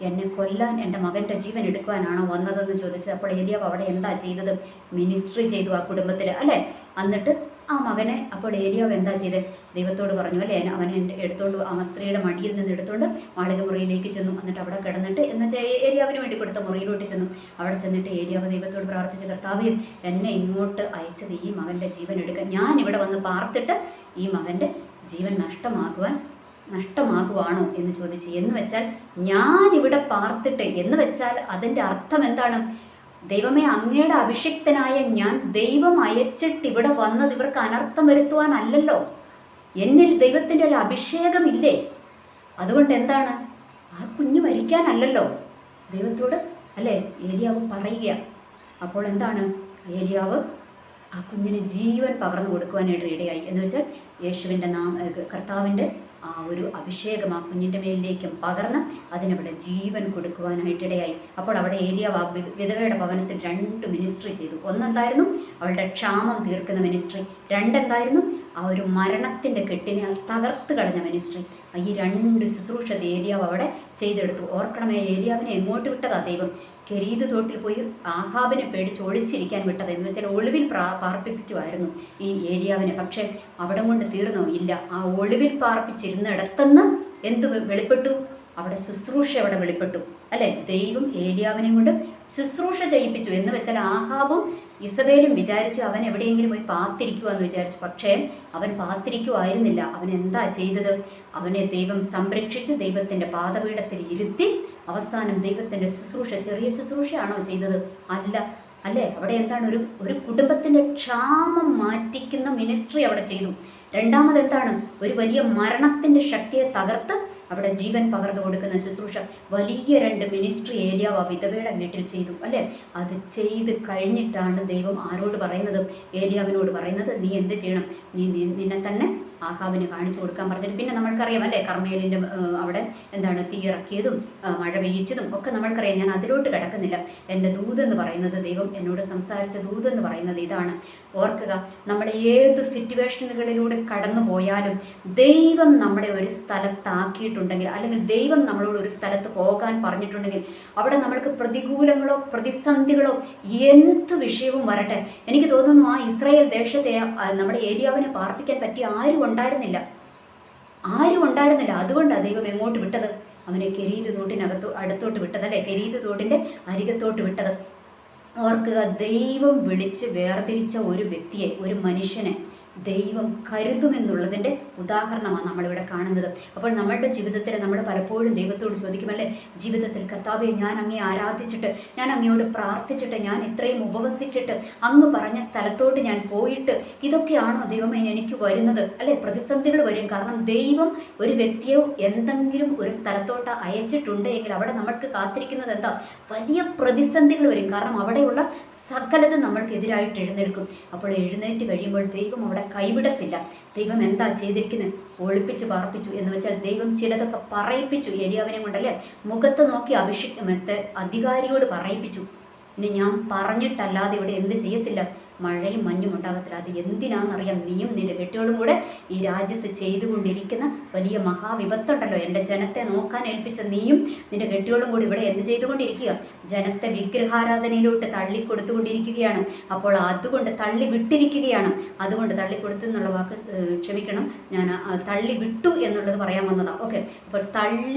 എന്നെ കൊല്ലാൻ, എൻ്റെ മകൻ്റെ ജീവൻ എടുക്കുവാനാണോ വന്നതെന്ന് ചോദിച്ചത്. അപ്പോൾ ഏലിയാവ് അവിടെ എന്താ ചെയ്തത്, മിനിസ്ട്രി ചെയ്തു ആ കുടുംബത്തിൽ അല്ലേ. എന്നിട്ട് ആ മകനെ, അപ്പോൾ ഏലിയാവ് എന്താ ചെയ്തത്, ദൈവത്തോട് പറഞ്ഞു അല്ലേ, അവനെ എടുത്തോണ്ട് ആ സ്ത്രീയുടെ മടിയിൽ നിന്ന് എടുത്തുകൊണ്ട് മാളിക മുറിയിലേക്ക് ചെന്നു. എന്നിട്ട് അവിടെ കിടന്നിട്ട് എന്നുവെച്ചാൽ ഏലിയാവിന് വേണ്ടി കൊടുത്ത മുറിയിലോട്ട് ചെന്നു. അവിടെ ചെന്നിട്ട് ഏലിയാവ് ദൈവത്തോട് പ്രാർത്ഥിച്ച്, കർത്താവേ, എന്നെ ഇങ്ങോട്ട് അയച്ചത് ഈ മകൻ്റെ ജീവൻ എടുക്കാൻ, ഞാൻ ഇവിടെ വന്ന് പാർത്തിട്ട് ഈ മകൻ്റെ ജീവൻ നഷ്ടമാകുവാണോ എന്ന് ചോദിച്ചു. എന്ന് വെച്ചാൽ ഞാനിവിടെ പാർത്തിട്ട് എന്ന് വെച്ചാൽ അതിൻ്റെ അർത്ഥം എന്താണ്, ദൈവമേ, അങ്ങയുടെ അഭിഷിക്തനായ ഞാൻ ദൈവം അയച്ചിട്ട് ഇവിടെ വന്നത് ഇവർക്ക് അനർത്ഥം വരുത്തുവാനല്ലല്ലോ, എന്നിൽ ദൈവത്തിൻ്റെ ഒരു അഭിഷേകമില്ലേ, അതുകൊണ്ട് എന്താണ്, ആ കുഞ്ഞ് മരിക്കാനല്ലല്ലോ ദൈവത്തോട് അല്ലേ ഏലിയാവ് പറയുക. അപ്പോൾ എന്താണ്, ഏലിയാവ് ആ കുഞ്ഞിന് ജീവൻ പകർന്നു കൊടുക്കുവാനായിട്ട് ഇടയായി. എന്ന് വെച്ചാൽ യേശുവിൻ്റെ കർത്താവിൻ്റെ ആ ഒരു അഭിഷേകം ആ കുഞ്ഞിൻ്റെ മേലിലേക്കും പകർന്ന് അതിനവിടെ ജീവൻ കൊടുക്കുവാനായിട്ടിടയായി. അപ്പോൾ അവിടെ ഏലിയാവ് ആ വിധവയുടെ ഭവനത്തിൽ 2 മിനിസ്ട്രി ചെയ്തു. ഒന്നെന്തായിരുന്നു, അവളുടെ ക്ഷാമം തീർക്കുന്ന മിനിസ്ട്രി. രണ്ടെന്തായിരുന്നു, ആ ഒരു മരണത്തിൻ്റെ കെട്ടിനെ തകർത്ത് കളഞ്ഞ മിനിസ്ട്രി. ഈ 2 ശുശ്രൂഷ ഏലിയാവ് അവിടെ ചെയ്തെടുത്തു. ഓർക്കണമേ, ഏലിയാവിനെ എങ്ങോട്ട് വിട്ടതാ ദൈവം, കെരീത് തോട്ടിൽ പോയി ആഹാബിനെ പേടിച്ച് ഒളിച്ചിരിക്കാൻ വിട്ടത്. എന്ന് വെച്ചാൽ ഒളിവിൽ പാർപ്പിക്കുമായിരുന്നു ഈ ഏലിയാവിനെ. പക്ഷേ അവിടെ കൊണ്ട് തീർന്നോ, ഇല്ല. ആ ഒളിവിൽ പാർപ്പിച്ചിരുന്നിടത്തുനിന്ന് എന്ത് വെളിപ്പെട്ടു, അവിടെ ശുശ്രൂഷ അവിടെ വെളിപ്പെട്ടു അല്ലേ. ദൈവം ഏലിയാവിനെയും കൊണ്ട് ശുശ്രൂഷ ചെയ്യിപ്പിച്ചു. എന്ന് വെച്ചാൽ ആഹാബും ഇസബേലും വിചാരിച്ചു അവൻ എവിടെയെങ്കിലും പോയി പാത്തിരിക്കുക എന്ന് വിചാരിച്ചു. പക്ഷേ അവൻ പാത്തിരിക്കുമായിരുന്നില്ല. അവൻ എന്താ ചെയ്തത്, അവനെ ദൈവം സംരക്ഷിച്ചു, ദൈവത്തിൻ്റെ പാദപീഠത്തിൽ ഇരുത്തി. അവസാനം ദൈവത്തിൻ്റെ ശുശ്രൂഷ, ചെറിയ ശുശ്രൂഷയാണോ ചെയ്തത്, അല്ല, അല്ലേ? അവിടെ എന്താണ്, ഒരു കുടുംബത്തിൻ്റെ ക്ഷാമം മാറ്റിക്കുന്ന മിനിസ്ട്രി അവിടെ ചെയ്തു. രണ്ടാമത് എന്താണ്, ഒരു വലിയ മരണത്തിൻ്റെ ശക്തിയെ തകർത്ത് അവിടെ ജീവൻ പകർന്നു കൊടുക്കുന്ന ശുശ്രൂഷ. വലിയ 2 മിനിസ്ട്രി ഏലിയാവ് ആ വിധവയുടെ വീട്ടിൽ ചെയ്തു, അല്ലേ? അത് ചെയ്ത് കഴിഞ്ഞിട്ടാണ് ദൈവം ആരോട് പറയുന്നത്? ഏലിയാവിനോട് പറയുന്നത്, നീ എന്ത് ചെയ്യണം? നിന്നെ തന്നെ ആഹാബിന് കാണിച്ചു കൊടുക്കാൻ പറഞ്ഞിട്ട്. പിന്നെ നമ്മൾക്കറിയാം, അല്ലേ, കർമ്മേലിൻ്റെ അവിടെ എന്താണ്, തീ ഇറക്കിയതും മഴ പെയ്യിച്ചതും ഒക്കെ നമ്മൾക്കറിയാം. ഞാൻ അതിലോട്ട് കിടക്കുന്നില്ല. എൻ്റെ ദൂതെന്ന് പറയുന്നത്, ദൈവം എന്നോട് സംസാരിച്ച ദൂതെന്ന് പറയുന്നത് ഇതാണ്. ഓർക്കുക, നമ്മൾ ഏത് സിറ്റുവേഷനുകളിലൂടെ കടന്നു പോയാലും ദൈവം നമ്മളെ ഒരു സ്ഥലത്താക്കിയിട്ടുണ്ടെങ്കിൽ, അല്ലെങ്കിൽ ദൈവം നമ്മളോട് ഒരു സ്ഥലത്ത് പോകാൻ പറഞ്ഞിട്ടുണ്ടെങ്കിൽ, അവിടെ നമ്മൾക്ക് പ്രതികൂലങ്ങളോ പ്രതിസന്ധികളോ എന്ത് വിഷയവും വരട്ടെ, എനിക്ക് തോന്നുന്നു ആ ഇസ്രായേൽ ദേശത്തെ നമ്മുടെ ഏലിയാവിനെ പാർപ്പിക്കാൻ പറ്റിയ ആരും ഉണ്ടായിരുന്നില്ല. അതുകൊണ്ടാണ് ദൈവം എങ്ങോട്ട് വിട്ടത്? അവനെ കെരീത് അടുത്തോട്ട് വിട്ടത്, അല്ലേ? കെരീത് തോട്ടിൻ്റെ അരികത്തോട്ട് വിട്ടത്. ഓർക്കുക, ദൈവം വിളിച്ച് വേർതിരിച്ച ഒരു വ്യക്തിയെ, ഒരു മനുഷ്യനെ ദൈവം കരുതുമെന്നുള്ളതിൻ്റെ ഉദാഹരണമാണ് നമ്മളിവിടെ കാണുന്നത്. അപ്പോൾ നമ്മളുടെ ജീവിതത്തിൽ നമ്മൾ പലപ്പോഴും ദൈവത്തോട് ചോദിക്കുമല്ലേ, ജീവിതത്തിൽ കർത്താവെ, ഞാൻ അങ്ങേ ആരാധിച്ചിട്ട്, ഞാൻ അങ്ങയോട് പ്രാർത്ഥിച്ചിട്ട്, ഞാൻ ഇത്രയും ഉപവസിച്ചിട്ട്, അങ്ങ് പറഞ്ഞ സ്ഥലത്തോട്ട് ഞാൻ പോയിട്ട്, ഇതൊക്കെയാണോ ദൈവമേ എനിക്ക് വരുന്നത്? അല്ലേ? പ്രതിസന്ധികൾ വരും. കാരണം ദൈവം ഒരു വ്യക്തിയോ എന്തെങ്കിലും ഒരു സ്ഥലത്തോട്ട് അയച്ചിട്ടുണ്ട് എങ്കിൽ അവിടെ നമ്മൾക്ക് കാത്തിരിക്കുന്നത് എന്താ? വലിയ പ്രതിസന്ധികൾ വരും. കാരണം അവിടെയുള്ള സകലതും നമ്മൾക്കെതിരായിട്ട് എഴുന്നേൽക്കും. അപ്പോൾ എഴുന്നേറ്റ് കഴിയുമ്പോൾ ദൈവം അവിടെ കൈവിടത്തില്ല. ദൈവം എന്താ ചെയ്തിരിക്കുന്നത്? ഒളിപ്പിച്ചു പാർപ്പിച്ചു എന്ന് വെച്ചാൽ ദൈവം ചിലതൊക്കെ പറയിപ്പിച്ചു. ഏലിയാവിനെ കൊണ്ടല്ലേ, മുഖത്ത് നോക്കി അധികാരിയോട് പറയിപ്പിച്ചു. ഇനി ഞാൻ പറഞ്ഞിട്ടല്ലാതെ ഇവിടെ എന്ത് ചെയ്യത്തില്ല, മഴയും മഞ്ഞും ഉണ്ടാകത്തില്ല. അത് എന്തിനാണെന്നറിയാം? നീയും നിന്റെ കെട്ടിയോടും കൂടെ ഈ രാജ്യത്ത് ചെയ്തുകൊണ്ടിരിക്കുന്ന വലിയ മഹാവിപത്തുണ്ടല്ലോ, എൻ്റെ ജനത്തെ നോക്കാൻ ഏൽപ്പിച്ച നീയും നിന്റെ കെട്ടിയോടും കൂടി ഇവിടെ എന്ത് ചെയ്തുകൊണ്ടിരിക്കുക? ജനത്തെ വിഗ്രഹാരാധനയിലോട്ട് തള്ളിക്കൊടുത്തുകൊണ്ടിരിക്കുകയാണ്. അപ്പോൾ അതുകൊണ്ട് തള്ളി വിട്ടിരിക്കുകയാണ്. അതുകൊണ്ട് തള്ളിക്കൊടുത്തു എന്നുള്ള വാക്ക് ക്ഷമിക്കണം, ഞാൻ തള്ളി വിട്ടു എന്നുള്ളത് പറയാൻ വന്നതാണ്. ഓക്കെ, അപ്പോൾ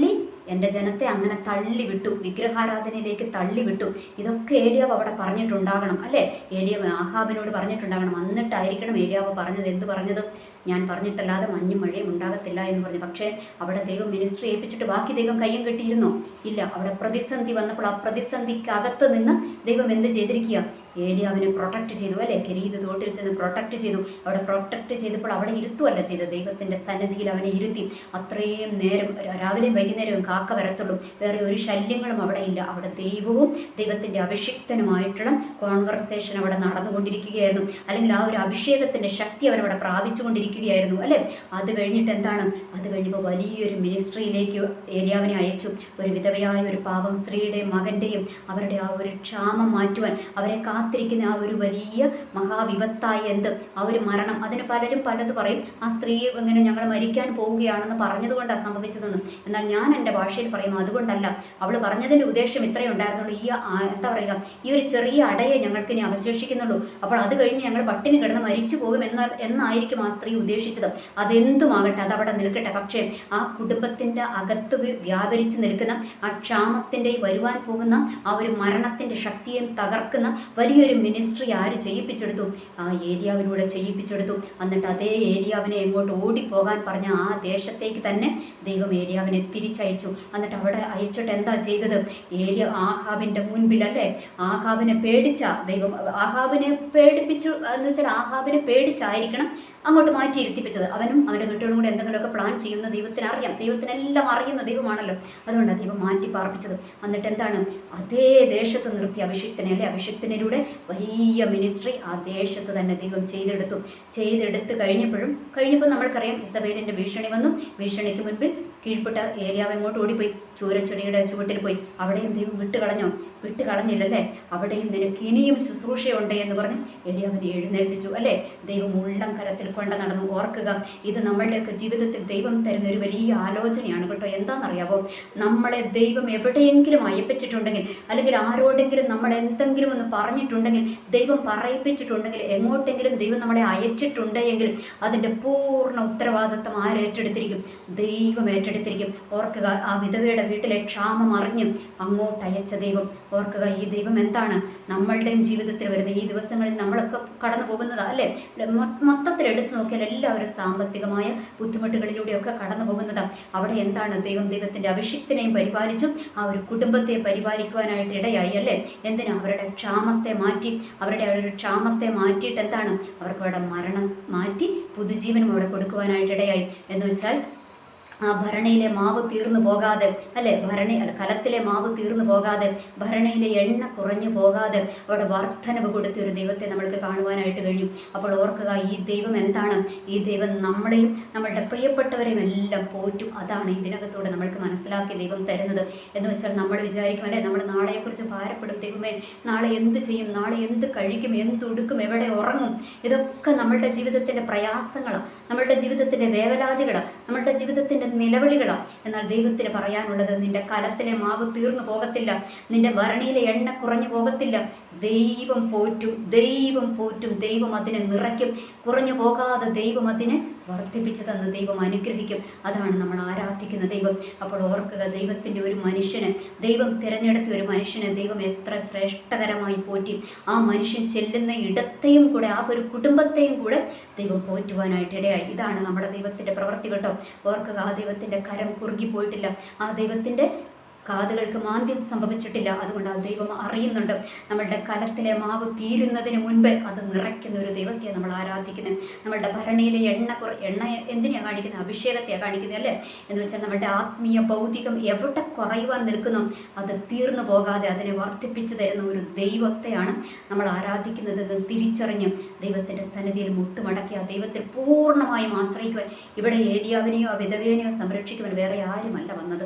എൻ്റെ ജനത്തെ അങ്ങനെ തള്ളിവിട്ടു, വിഗ്രഹാരാധനയിലേക്ക് തള്ളിവിട്ടു. ഇതൊക്കെ ഏലിയാവ് അവിടെ പറഞ്ഞിട്ടുണ്ടാകണം, അല്ലേ? ഏലിയാവ് ആഹാബിനോട് പറഞ്ഞിട്ടുണ്ടാകണം. എന്നിട്ടായിരിക്കണം ഏലിയാവ് പറഞ്ഞത്. എന്ത് പറഞ്ഞത്? ഞാൻ പറഞ്ഞിട്ടല്ലാതെ മഞ്ഞും മഴയും ഉണ്ടാകത്തില്ല എന്ന് പറഞ്ഞു. പക്ഷേ അവിടെ ദൈവം മിനിസ്ട്രി ഏൽപ്പിച്ചിട്ട് ബാക്കി ദൈവം കയ്യും കെട്ടിയിരുന്നോ? ഇല്ല. അവിടെ പ്രതിസന്ധി വന്നപ്പോൾ ആ പ്രതിസന്ധിക്കകത്ത് നിന്ന് ദൈവം എന്ത് ചെയ്തിരിക്കുക? ഏലിയാവിനെ പ്രൊട്ടക്റ്റ് ചെയ്തു, അല്ലേ? കെരീത് തോട്ടിൽ ചെന്ന് പ്രൊട്ടക്റ്റ് ചെയ്തു. അവിടെ പ്രൊട്ടക്റ്റ് ചെയ്തപ്പോൾ അവിടെ ഇരുത്തുമല്ല ചെയ്തത്, ദൈവത്തിൻ്റെ സന്നിധിയിൽ അവനെ ഇരുത്തി. അത്രയും നേരം, രാവിലെയും വൈകുന്നേരവും കാക്ക വരത്തുള്ളൂ, വേറെ ഒരു ശല്യങ്ങളും അവിടെ ഇല്ല. അവിടെ ദൈവവും ദൈവത്തിൻ്റെ അഭിഷിക്തനുമായിട്ടുള്ള കോൺവെർസേഷൻ അവിടെ നടന്നുകൊണ്ടിരിക്കുകയായിരുന്നു. അല്ലെങ്കിൽ ആ ഒരു അഭിഷേകത്തിൻ്റെ ശക്തി അവനവിടെ പ്രാപിച്ചുകൊണ്ടിരിക്കുകയായിരുന്നു, അല്ലേ? അത് കഴിഞ്ഞിട്ട് എന്താണ്? അത് കഴിഞ്ഞപ്പോൾ വലിയൊരു മിനിസ്ട്രിയിലേക്ക് ഏലിയാവിനെ അയച്ചു. ഒരു വിധവയായ ഒരു പാവം സ്ത്രീയുടെയും മകൻ്റെയും അവരുടെ ആ ഒരു ക്ഷാമം മാറ്റുവാൻ, അവരെ കാത്തിരിക്കുന്ന ആ ഒരു വലിയ മഹാവിപത്തായ ആ ഒരു മരണം. അതിന് പലരും പലത് പറയും. ആ സ്ത്രീ ഇങ്ങനെ ഞങ്ങൾ മരിക്കാൻ പോവുകയാണെന്ന് പറഞ്ഞതുകൊണ്ടാണ് സംഭവിച്ചതെന്നും. എന്നാൽ ഞാൻ എൻ്റെ ഭാഷയിൽ പറയും, അതുകൊണ്ടല്ല. അവൾ പറഞ്ഞതിൻ്റെ ഉദ്ദേശം ഇത്രയേ ഉണ്ടായിരുന്നുള്ളൂ. എന്താ പറയുക, ഈ ഒരു ചെറിയ അടയെ ഞങ്ങൾക്ക് ഇനി അവശേഷിക്കുന്നുള്ളൂ. അപ്പോൾ അത് കഴിഞ്ഞ് ഞങ്ങൾ പട്ടിണി കിടന്ന് മരിച്ചു പോകും എന്നായിരിക്കും ആ സ്ത്രീ ഉദ്ദേശിച്ചത്. അതെന്തുമാകട്ടെ, അതവിടെ നിൽക്കട്ടെ. പക്ഷേ ആ കുടുംബത്തിൻ്റെ അകത്ത് വ്യാപരിച്ചു നിൽക്കുന്ന ആ ക്ഷാമത്തിൻ്റെ വരുവാൻ പോകുന്ന ആ ഒരു മരണത്തിൻ്റെ ശക്തിയെ തകർക്കുന്ന വലിയൊരു മിനിസ്ട്രി ആര് ചെയ്യിപ്പിച്ചെടുത്തു? ആ ഏലിയാവിലൂടെ ചെയ്യിപ്പിച്ചെടുത്തു. എന്നിട്ട് അതേ ഏലിയാവിനെ എങ്ങോട്ട് ഓടിപ്പോകാൻ പറഞ്ഞ ആ ദേശത്തേക്ക് തന്നെ ദൈവം ഏലിയാവിനെ തിരിച്ചയച്ചു. എന്നിട്ട് അവിടെ അയച്ചിട്ട് എന്താ ചെയ്തത്? ആഹാബിൻ്റെ മുൻപിൽ, അല്ലേ, ആഹാബിനെ പേടിച്ച ദൈവം, ആഹാബിനെ പേടിപ്പിച്ചു എന്ന് വെച്ചാൽ ആഹാബിനെ പേടിച്ചായിരിക്കണം അങ്ങോട്ട് മാറ്റി ഇരുത്തിപ്പിച്ചത്. അവനും അവൻ്റെ വീട്ടുകളും കൂടെ എന്തെങ്കിലുമൊക്കെ പ്ലാൻ ചെയ്യുന്ന ദൈവത്തിന് അറിയാം. ദൈവത്തിനെല്ലാം അറിയുന്ന ദൈവമാണല്ലോ. അതുകൊണ്ടാണ് ദൈവം മാറ്റി പാർപ്പിച്ചത്. എന്നിട്ട് എന്താണ്? അതേ ദേശത്ത് നിർത്തി അഭിഷിക്തനെ, അല്ലേ? അഭിഷിക്തനിലൂടെ വലിയ മിനിസ്ട്രി ആ ദേശത്ത് തന്നെ ദൈവം ചെയ്തെടുത്ത് കഴിഞ്ഞപ്പോൾ നമ്മൾക്കറിയാം, ഇസബേലിൻ്റെ ഭീഷണി വന്നു. ഭീഷണിക്ക് മുൻപിൽ കീഴ്പ്പെട്ട ഏലിയാവ് എങ്ങോട്ട് ഓടിപ്പോയി? ചൂരച്ചെടിയുടെ ചുവട്ടിൽ പോയി. അവിടെയും ദൈവം വിട്ടുകളഞ്ഞില്ലല്ലേ? അവിടെയും നിനക്ക് ഇനിയും ശുശ്രൂഷയുണ്ട് എന്ന് പറഞ്ഞു ഏലിയാവിനെ എഴുന്നേൽപ്പിച്ചു, അല്ലേ? ദൈവം ഉള്ളം കരത്തിൽ കൊണ്ട് നടന്നു. ഓർക്കുക, ഇത് നമ്മളുടെയൊക്കെ ജീവിതത്തിൽ ദൈവം തരുന്ന ഒരു വലിയ ആലോചനയാണ് കേട്ടോ. എന്താണെന്നറിയാവോ? നമ്മളെ ദൈവം എവിടെയെങ്കിലും അയപ്പിച്ചിട്ടുണ്ടെങ്കിൽ, അല്ലെങ്കിൽ ആരോടെങ്കിലും നമ്മൾ എന്തെങ്കിലും ഒന്ന് പറഞ്ഞിട്ടുണ്ടെങ്കിൽ, ദൈവം പറയിപ്പിച്ചിട്ടുണ്ടെങ്കിൽ, എങ്ങോട്ടെങ്കിലും ദൈവം നമ്മളെ അയച്ചിട്ടുണ്ട് എങ്കിൽ അതിൻ്റെ പൂർണ്ണ ഉത്തരവാദിത്വം ആരേറ്റെടുത്തിരിക്കും? ദൈവം ഏറ്റെടുത്തിരിക്കും. ഓർക്കുക, ആ വിധവയുടെ വീട്ടിലെ ക്ഷാമം അറിഞ്ഞും അങ്ങോട്ട് അയച്ച ദൈവം. ഓർക്കുക, ഈ ദൈവം എന്താണ് നമ്മളുടെയും ജീവിതത്തിൽ വരുന്നത്. ഈ ദിവസങ്ങളിൽ നമ്മളൊക്കെ കടന്നു പോകുന്നതാ അല്ലേ? മൊത്തത്തിൽ എടുത്തു നോക്കിയാൽ എല്ലാവരും സാമ്പത്തികമായ ബുദ്ധിമുട്ടുകളിലൂടെയൊക്കെ കടന്നു പോകുന്നതാണ്. അവിടെ എന്താണ് ദൈവത്തിൻ്റെ അഭിഷിക്തനെയും പരിപാലിച്ചും ആ ഒരു കുടുംബത്തെ പരിപാലിക്കുവാനായിട്ട് ഇടയായി അല്ലേ? എന്തിനാ? അവരുടെ ക്ഷാമത്തെ മാറ്റി, അവരുടെ ഒരു ക്ഷാമത്തെ മാറ്റിയിട്ട് എന്താണ് അവർക്ക് അവിടെ മരണം മാറ്റി പുതുജീവനം അവിടെ കൊടുക്കുവാനായിട്ട് ഇടയായി. എന്ന് വെച്ചാൽ ആ ഭരണിയിലെ മാവ് തീർന്നു പോകാതെ അല്ലെ, കലത്തിലെ മാവ് തീർന്നു പോകാതെ, ഭരണിയിലെ എണ്ണ കുറഞ്ഞു പോകാതെ അവിടെ വർധനവ് കൊടുത്ത ഒരു ദൈവത്തെ നമ്മൾക്ക് കാണുവാനായിട്ട് കഴിയും. അപ്പോൾ ഓർക്കുക, ഈ ദൈവം എന്താണ്? ഈ ദൈവം നമ്മളെയും നമ്മളുടെ പ്രിയപ്പെട്ടവരെയും എല്ലാം പോറ്റും. അതാണ് ഇതിനകത്തൂടെ നമ്മൾക്ക് മനസ്സിലാക്കി ദൈവം തരുന്നത്. എന്ന് വെച്ചാൽ നമ്മൾ വിചാരിക്കും അല്ലേ, നമ്മൾ നാളെയെക്കുറിച്ച് ഭാരപ്പെടും. ദൈവമേ, നാളെ എന്ത് ചെയ്യും, നാളെ എന്ത് കഴിക്കും, എന്തുടുക്കും, എവിടെ ഉറങ്ങും? ഇതൊക്കെ നമ്മളുടെ ജീവിതത്തിൻ്റെ പ്രയാസങ്ങളാണ്, നമ്മളുടെ ജീവിതത്തിൻ്റെ വേവലാതികളാണ്, നമ്മളുടെ ജീവിതത്തിൻ്റെ നിലവിളികളാണ്. എന്നാൽ ദൈവത്തിന് പറയാനുള്ളത്, നിന്റെ കലത്തിലെ മാവ് തീർന്നു പോകത്തില്ല, നിന്റെ ഭരണിയിലെ എണ്ണ കുറഞ്ഞു പോകത്തില്ല. ദൈവം പോറ്റും, ദൈവം പോറ്റും, ദൈവം അതിനെ നിറയ്ക്കും. കുറഞ്ഞു പോകാതെ ദൈവം അതിനെ വർദ്ധിപ്പിച്ചു തന്ന് ദൈവം അനുഗ്രഹിക്കും. അതാണ് നമ്മൾ ആരാധിക്കുന്ന ദൈവം. അപ്പോൾ ഓർക്കുക, ദൈവത്തിൻ്റെ ഒരു മനുഷ്യനെ, ദൈവം തിരഞ്ഞെടുത്ത ഒരു മനുഷ്യനെ ദൈവം എത്ര ശ്രേഷ്ഠകരമായി പോറ്റി. ആ മനുഷ്യൻ ചെല്ലുന്ന ഇടത്തെയും കൂടെ, ആ ഒരു കുടുംബത്തെയും കൂടെ ദൈവം പോറ്റുവാനായിട്ട് ഇടയായി. ഇതാണ് നമ്മുടെ ദൈവത്തിൻ്റെ പ്രവൃത്തി കേട്ടോ. ഓർക്കുക, ആ ദൈവത്തിൻ്റെ കരം കുറുകിപ്പോയിട്ടില്ല, ആ ദൈവത്തിൻ്റെ കാതുകൾക്ക് മാന്ദ്യം സംഭവിച്ചിട്ടില്ല. അതുകൊണ്ട് ആ ദൈവം അറിയുന്നുണ്ട്. നമ്മളുടെ കലത്തിലെ മാവ് തീരുന്നതിന് മുൻപേ അത് നിറയ്ക്കുന്ന ഒരു ദൈവത്തെയാണ് നമ്മൾ ആരാധിക്കുന്നത്. നമ്മളുടെ ഭരണിയിലെ എണ്ണ എന്തിനാണ് കാണിക്കുന്നത്? അഭിഷേകത്തെയാണ് കാണിക്കുന്നത് അല്ലേ? എന്ന് വെച്ചാൽ നമ്മുടെ ആത്മീയ ഭൗതികം എവിടെ കുറയുവാൻ നിൽക്കുന്നു അത് തീർന്നു പോകാതെ അതിനെ വർദ്ധിപ്പിച്ചു തരുന്ന ഒരു ദൈവത്തെയാണ് നമ്മൾ ആരാധിക്കുന്നതെന്ന് തിരിച്ചറിഞ്ഞ് ദൈവത്തിൻ്റെ സന്നിധിയിൽ മുട്ടുമടക്കി ആ ദൈവത്തിൽ പൂർണ്ണമായും ആശ്രയിക്കുവാൻ, ഇവിടെ ഏലിയാവിനെയോ വിധവേനെയോ സംരക്ഷിക്കുവാൻ വേറെ ആരുമല്ല വന്നത്,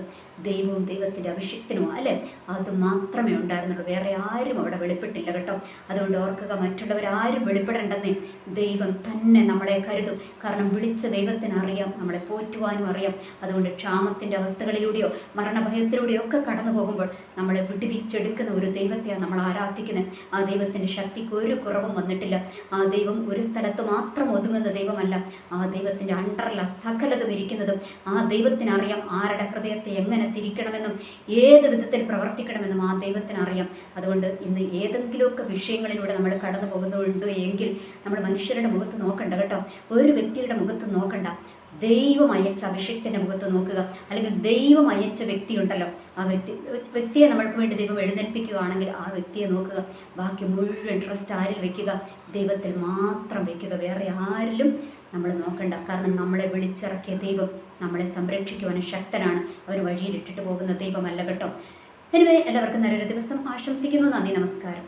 ദൈവവും ദൈവത്തിൻ്റെ അഭിഷിക്തനുമോ അല്ലേ? അത് മാത്രമേ ഉണ്ടായിരുന്നുള്ളൂ. വേറെ ആരും അവിടെ വെളിപ്പെട്ടില്ല കേട്ടോ. അതുകൊണ്ട് ഓർക്കുക, മറ്റുള്ളവരാരും വെളിപ്പെടേണ്ടെന്നേ, ദൈവം തന്നെ നമ്മളെ കരുതും. കാരണം വിളിച്ച ദൈവത്തിന് അറിയാം, നമ്മളെ പോറ്റുവാനും അറിയാം. അതുകൊണ്ട് ക്ഷാമത്തിൻ്റെ അവസ്ഥകളിലൂടെയോ മരണഭയത്തിലൂടെയോ ഒക്കെ കടന്നു പോകുമ്പോൾ നമ്മളെ വിടുവിച്ചെടുക്കുന്ന ഒരു ദൈവത്തെയാണ് നമ്മൾ ആരാധിക്കുന്നത്. ആ ദൈവത്തിൻ്റെ ശക്തിക്ക് ഒരു കുറവും വന്നിട്ടില്ല. ആ ദൈവം ഒരു സ്ഥലത്ത് മാത്രം ഒതുങ്ങുന്ന ദൈവമല്ല, ആ ദൈവത്തിൻ്റെ അണ്ടറില സകലതും ഇരിക്കുന്നതും. ആ ദൈവത്തിനറിയാം ആരുടെ ഹൃദയത്തെ എങ്ങനെ തിരിക്കണമെന്നും ഏത് വിധത്തിൽ പ്രവർത്തിക്കണമെന്നും ആ ദൈവത്തിനറിയാം. അതുകൊണ്ട് ഇന്ന് ഏതെങ്കിലുമൊക്കെ വിഷയങ്ങളിലൂടെ നമ്മൾ കടന്നു പോകുന്നുണ്ട് എങ്കിൽ നമ്മൾ മനുഷ്യരുടെ മുഖത്ത് നോക്കണ്ട കേട്ടോ, ഒരു വ്യക്തിയുടെ മുഖത്ത് നോക്കണ്ട, ദൈവം അയച്ച അഭിഷേകത്തിൻ്റെ മുഖത്ത് നോക്കുക. അല്ലെങ്കിൽ ദൈവം അയച്ച വ്യക്തി ഉണ്ടല്ലോ, ആ വ്യക്തിയെ നമ്മൾക്ക് വേണ്ടി ദൈവം എഴുന്നേൽപ്പിക്കുകയാണെങ്കിൽ ആ വ്യക്തിയെ നോക്കുക. ബാക്കി മുഴുവൻ ട്രസ്റ്റ് ആരിൽ വെക്കുക? ദൈവത്തിൽ മാത്രം വെക്കുക. വേറെ ആരിലും നമ്മൾ നോക്കണ്ട. കാരണം നമ്മളെ വിളിച്ചിറക്കിയ ദൈവം നമ്മളെ സംരക്ഷിക്കുവാനും ശക്തനാണ്. അവർ വഴിയിലിട്ടിട്ട് പോകുന്ന ദൈവമല്ല കേട്ടോ. എനിവേ, എല്ലാവർക്കും നല്ലൊരു ദിവസം ആശംസിക്കുന്നു. നന്ദി, നമസ്കാരം.